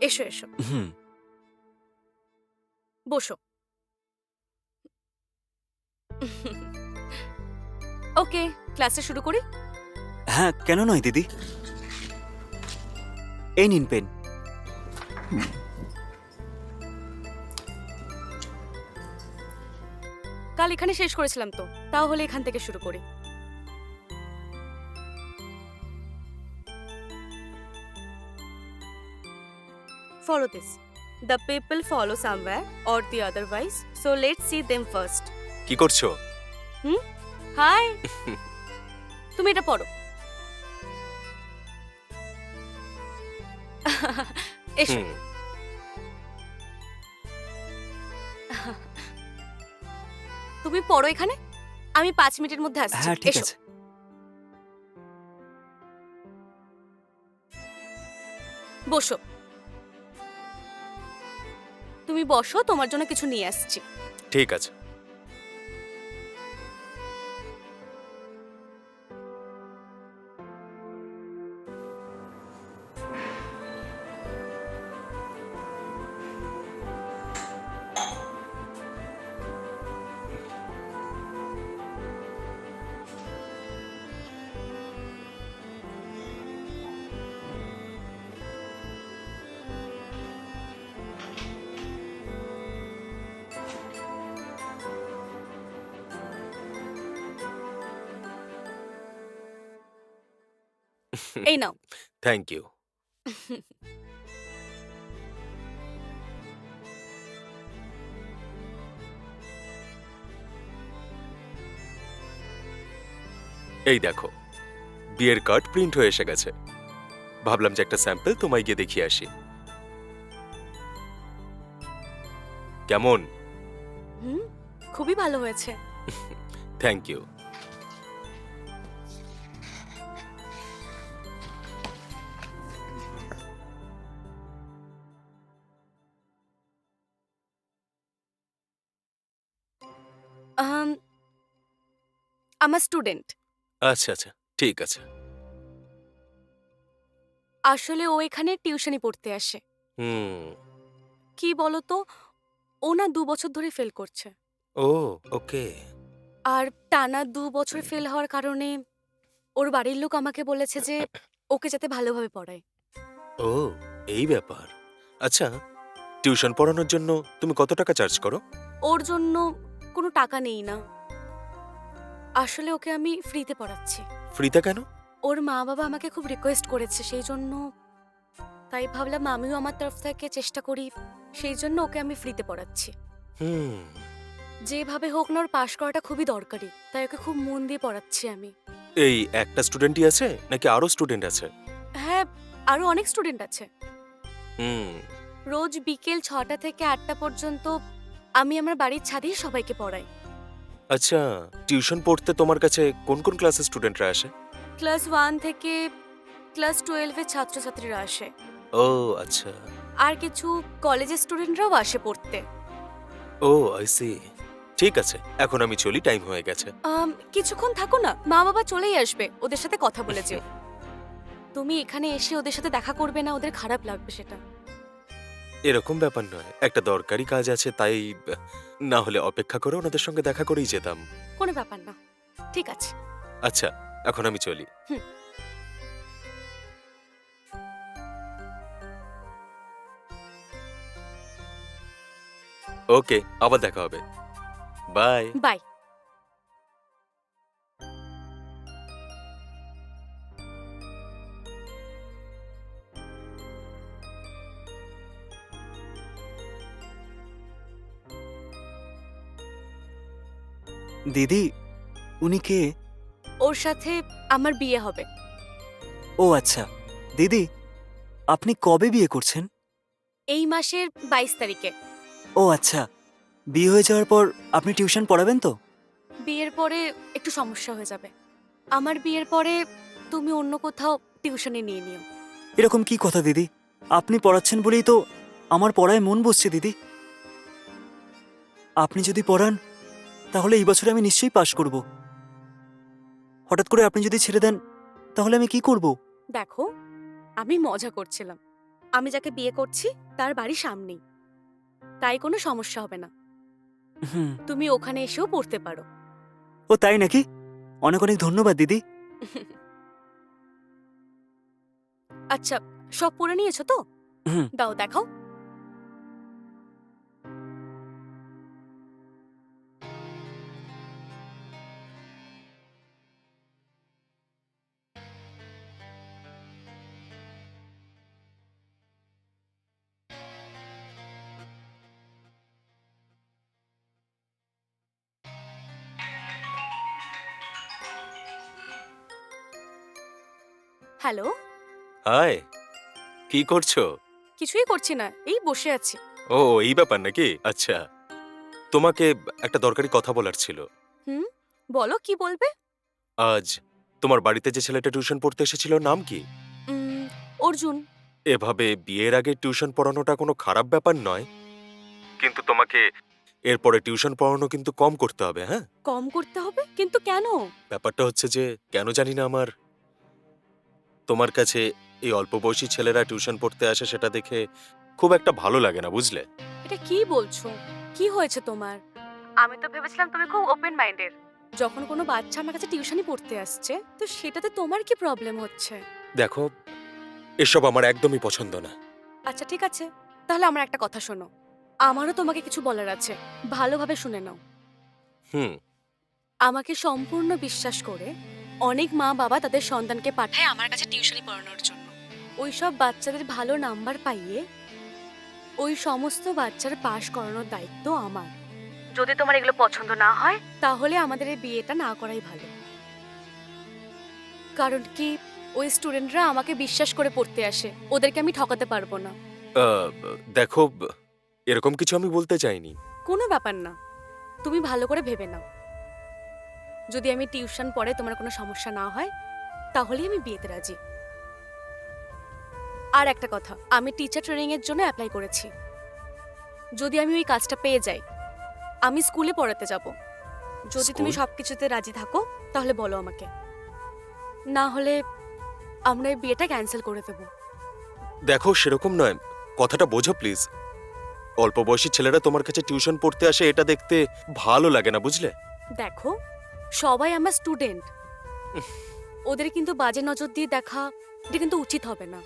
এসো এসো, হুম। বসো। ওকে, ক্লাসে শুরু করি। হ্যাঁ, কেন নয় দিদি। এই নিন পেন। কাল এখানে শেষ করেছিলাম তো, তাহলে এখান থেকে শুরু করি। Follow this. The people follow somewhere or the otherwise. So let's see them first. কি করছো? হাই, তুমি এটা পড়ো। এসো। হুম। তুমি পড়ো এখানে, আমি 5 মিনিটের মধ্যে আসছি। হ্যাঁ, ঠিক এসো। আছে। বসো। তুমি বসো, তোমার জন্য কিছু নিয়ে আসছি। ঠিক আছে। এই নাও। Thank you. এই দেখো, বিয়ের কার্ড প্রিন্ট হয়ে এসে গেছে। ভাবলাম যে একটা স্যাম্পল তোমায় গিয়ে দেখিয়ে আসি। কেমন? হুম, খুবই ভালো হয়েছে। Thank you. আম, আমার স্টুডেন্ট। আচ্ছা আচ্ছা, ঠিক আছে। আসলে ও এখানে টিউশনি পড়তে আসে। হুম। কি বলতো, ও না 2 বছর ধরে ফেল করছে। ও, ওকে। আর টানা 2 বছর ফেল হওয়ার কারণে ওর বাড়ির লোক আমাকে বলেছে যে ওকে যাতে ভালোভাবে পড়ায়। ও, এই ব্যাপার। আচ্ছা, টিউশন পড়ানোর জন্য তুমি কত টাকা চার্জ করো? ওর জন্য কোনো টাকা নেই না। আসলে ওকে আমি ফ্রিতে পড়াচ্ছি। ফ্রিতে কেন? ওর মা-বাবা আমাকে খুব রিকোয়েস্ট করেছে, সেই জন্য তাই ভাবলাম আমিও আমার তরফ থেকে চেষ্টা করি। সেই জন্য ওকে আমি ফ্রিতে পড়াচ্ছি। হুম। যেভাবে হোক না, ওর পাশ করাটা খুবই দরকারি। তাই ওকে খুব মন দিয়ে পড়াচ্ছি আমি। এই একটা স্টুডেন্টই আছে নাকি আরো স্টুডেন্ট আছে? হ্যাঁ, আরো অনেক স্টুডেন্ট আছে। হুম। রোজ বিকেল 6টা থেকে 8টা পর্যন্ত আমি আমার বাড়ির ছাদেই সবাইকে পড়াই। আচ্ছা, টিউশন পড়তে তোমার কাছে কোন কোন ক্লাসের স্টুডেন্টরা আসে? ক্লাস 1 থেকে ক্লাস 12 এর ছাত্রছাত্রীরা আসে। ও আচ্ছা। আর কিছু কলেজের স্টুডেন্টরাও আসে পড়তে। ও আই সি। ঠিক আছে, এখন আমি চলি, টাইম হয়ে গেছে। কিছুক্ষণ থাকো না, মা-বাবা চলেই আসবে। ওদের সাথে কথা বলে যেও। তুমি এখানে এসে ওদের সাথে দেখা করবে না, ওদের খারাপ লাগবে সেটা। এরকম ব্যাপার নয়, একটা দরকারি কাজ আছে তাই। না হলে অপেক্ষা করে ওনাদের সঙ্গে দেখা করেই যেতাম। কোনো ব্যাপার না। ঠিক আছে। আচ্ছা, এখন আমি চলি। হুম। ওকে, আবার দেখা হবে। বাই। বাই। দিদি, উনি কে? ওর সাথে আমার বিয়ে হবে। ও আচ্ছা। দিদি, আপনি কবে বিয়ে করছেন? এই মাসের 22 তারিখে। ও আচ্ছা, বিয়ে হয়ে যাওয়ার পর আপনি টিউশন পড়াবেন তো? বিয়ের পরে একটু সমস্যা হয়ে যাবে। আমার বিয়ের পরে তুমি অন্য কোথাও টিউশনে নিয়ে নিও। এরকম কি কথা দিদি? আপনি পড়াচ্ছেন বলেই তো আমার পড়ায় মন বসছে দিদি। আপনি যদি পড়ান তাহলে এই বছরে আমি নিশ্চয়ই পাশ করব। হঠাৎ করে আপনি যদি ছেড়ে দেন তাহলে আমি কি করব? দেখো, আমি মজা করছিলাম। আমি যাকে বিয়ে করছি তার বাড়ি সামনেই, তাই কোনো সমস্যা হবে না। হুম। তুমি ওখানে এসেও পড়তে পারো। ও তাই নাকি? অনেক অনেক ধন্যবাদ দিদি। আচ্ছা, সব পড়ে নিয়েছো তো? হুম। দাও দেখাও। হ্যালো। হাই, কি করছো? কিছুই করছি না, এই বসে আছি। ও, এই ব্যাপার নাকি? আচ্ছা, তোমাকে একটা দরকারি কথা বলার ছিল। হুম, বলো কি বলবে? আজ তোমার বাড়িতে যে ছেলেটা টিউশন পড়তে এসেছিল, নাম কি? উম, অর্জুন। এভাবে বিয়ের আগে টিউশন পড়ানোটা কোনো খারাপ ব্যাপার নয়, কিন্তু তোমাকে এরপরে টিউশন পড়ানো কিন্তু কম করতে হবে, হ্যাঁ? কম করতে হবে? কিন্তু কেন? ব্যাপারটা হচ্ছে যে, কেন জানি না, আমার তোমার কাছে এই অল্প বয়সী ছেলেরা টিউশন পড়তে আসে সেটা দেখে খুব একটা ভালো লাগে না, বুঝলে? এটা কি বলছো? কি হয়েছে তোমার? আমি তো ভেবেছিলাম তুমি খুব ওপেন মাইন্ডেড। যখন কোনো বাচ্চা আমার কাছে টিউশনই পড়তে আসছে, তো সেটাতে তোমার কি প্রবলেম হচ্ছে? দেখো, এসব আমার একদমই পছন্দ না। আচ্ছা ঠিক আছে, তাহলে আমার একটা কথা শোনো। আমারও তোমাকে কিছু বলার আছে, ভালোভাবে শুনে নাও। হুম। আমাকে সম্পূর্ণ বিশ্বাস করে অনেক মা বাবা তাদের সন্তানকে পাঠায় আমার কাছে টিউশনি পড়ানোর জন্য। ওই সব বাচ্চাদের ভালো নাম্বার পাইয়ে ওই সমস্ত বাচ্চার পাশ করানোর দায়িত্ব আমার। যদি তোমার এগুলো পছন্দ না হয় তাহলে আমাদের এই বিয়েটা না করাই ভালো। কারণ কি, ওই স্টুডেন্টরা আমাকে বিশ্বাস করে পড়তে আসে, ওদেরকে আমি ঠকাতে পারবো না। দেখো, এরকম কিছু আমি বলতে চাইনি। কোনো ব্যাপার না, তুমি ভালো করে ভেবে নাও। যদি আমি টিউশন পড়ে তোমার কোনো সমস্যা না হয় তাহলেই আমি বিয়েতে রাজি। আর একটা কথা, আমি টিচার ট্রেনিং এর জন্য অ্যাপ্লাই করেছি। যদি আমি ওই কাজটা পেয়ে যাই, আমি স্কুলে পড়াতে যাব। যদি তুমি স্কুল? সবকিছুতে রাজি থাকো তাহলে বলো আমাকে, না হলে আমরা এই বিয়েটা ক্যান্সেল করে দেব। দেখো, সেরকম নয়, কথাটা বোঝো প্লিজ। অল্প বয়সী ছেলেরা তোমার কাছে টিউশন পড়তে আসে এটা দেখতে ভালো লাগে না, বুঝলে? দেখো, সবাই আমার স্টুডেন্ট, ওদের কিন্তু বাজে নজর দিয়ে দেখা এটা কিন্তু উচিত হবে না।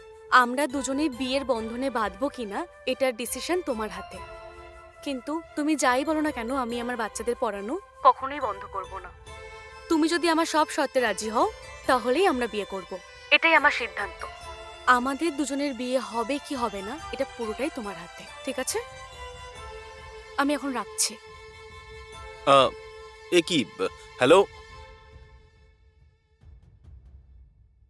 আমরা দুজনেই বিয়ের বন্ধনে বাঁধবো কিনা এটার ডিসিশন তোমার হাতে। কিন্তু তুমি যাই বলো না কেন, আমি আমার বাচ্চাদের পড়ানো কখনোই বন্ধ করব না। তুমি যদি আমার সব শর্তে রাজি হও তাহলেই আমরা বিয়ে করব, এটাই আমার সিদ্ধান্ত। আমাদের দুজনের বিয়ে হবে কি হবে না এটা পুরোটাই তোমার হাতে, ঠিক আছে? আমি এখন রাখছি। এ কি? হ্যালো?